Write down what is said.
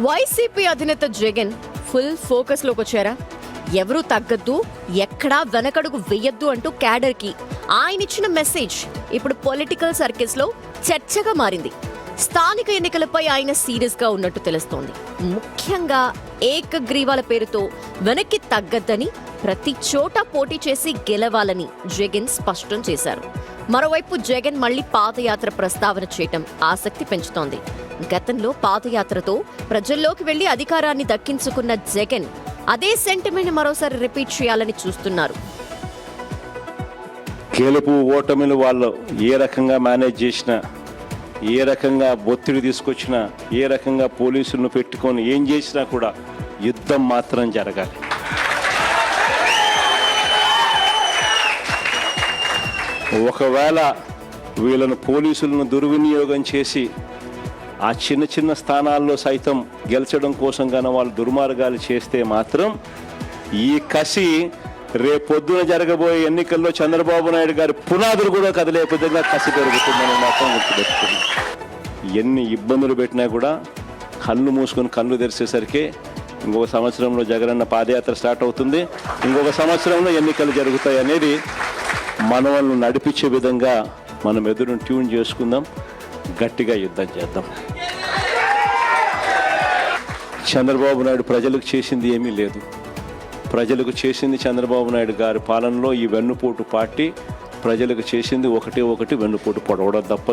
YCP అధినేత Jagan full focus లోకి వచ్చారా? ఎవరూ తగ్గద్దు, ఎక్కడా వెనకడుగు వెయ్యొద్దు అంటూ క్యాడర్ కి ఆయన ఇచ్చిన మెసేజ్ ఇప్పుడు పొలిటికల్ సర్కిల్స్ లో చర్చగా మారింది. స్థానిక ఎన్నికలపై ఆయన సీరియస్ గా ఉన్నట్టు తెలుస్తోంది. ముఖ్యంగా ఏకగ్రీవాల పేరుతో వెనక్కి తగ్గద్దని, ప్రతి చోట పోటీ చేసి గెలవాలని జగన్ స్పష్టం చేశారు. మరోవైపు జగన్ మళ్లీ పాదయాత్ర ప్రస్తావన చేయటం ఆసక్తి పెంచుతోంది. గతంలో పాదయాత్రతో ప్రజల్లోకి వెళ్లి అధికారాన్ని దక్కించుకున్న జగన్ అదే సెంటిమెంట్ మరోసారి రిపీట్ చేయాలని చూస్తున్నారు. గెలుపు ఓటమిలు వాళ్ళు ఏ రకంగా మేనేజ్ చేసినా, ఏ రకంగా ఒత్తిడి తీసుకొచ్చినా, ఏ రకంగా పోలీసులను పెట్టుకొని ఏం చేసినా కూడా యుద్ధం మాత్రం జరగాలి. ఒకవేళ వీళ్ళను పోలీసులను దుర్వినియోగం చేసి ఆ చిన్న చిన్న స్థానాల్లో సైతం గెలిచడం కోసం గాన వాళ్ళు దుర్మార్గాలు చేస్తే మాత్రం ఈ కసి రేపొద్దున జరగబోయే ఎన్నికల్లో చంద్రబాబు నాయుడు గారి పునాదులు కూడా కదిలే విధంగా కసి పెరుగుతుందని మాత్రం గుర్తుపెట్టుకుంది. ఎన్ని ఇబ్బందులు పెట్టినా కూడా కళ్ళు మూసుకొని కళ్ళు తెరిచేసరికి ఇంకొక సంవత్సరంలో జగనన్న పాదయాత్ర స్టార్ట్ అవుతుంది, ఇంకొక సంవత్సరంలో ఎన్నికలు జరుగుతాయి అనేది మనల్ని నడిపించే విధంగా మనం ఎదురును ట్యూన్ చేసుకుందాం, గట్టిగా యుద్ధం చేద్దాం. చంద్రబాబు నాయుడు ప్రజలకు చేసింది ఏమీ లేదు. ప్రజలకు చేసింది చంద్రబాబు నాయుడు గారి పాలనలో ఈ వెన్నుపోటు పార్టీ ప్రజలకు చేసింది ఒకటి వెన్నుపోటు పొడవడం తప్ప